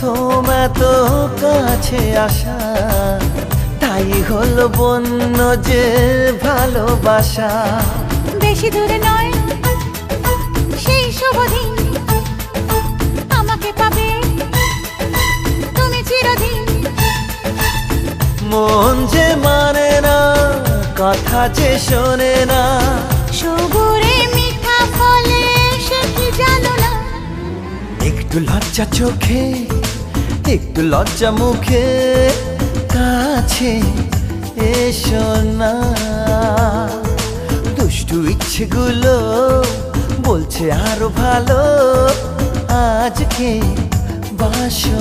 প্রথম এত কাছে আসা, তাই হলো বন্য যে ভালোবাসা। বেশি দূরে নয় সেই শুভ দিন, আমাকে পাবে তুমি চিরদিন। মন যে মানে না, কথা যে শোনে না, সবুরে মিঠা ফলে সে কি জানো না। একটু লজ্জা চোখে, একটু লজ্জা মুখে, কাছে এসো না। দুষ্টু ইচ্ছেগুলো বলছে আরো ভালো, আজকে বাসো।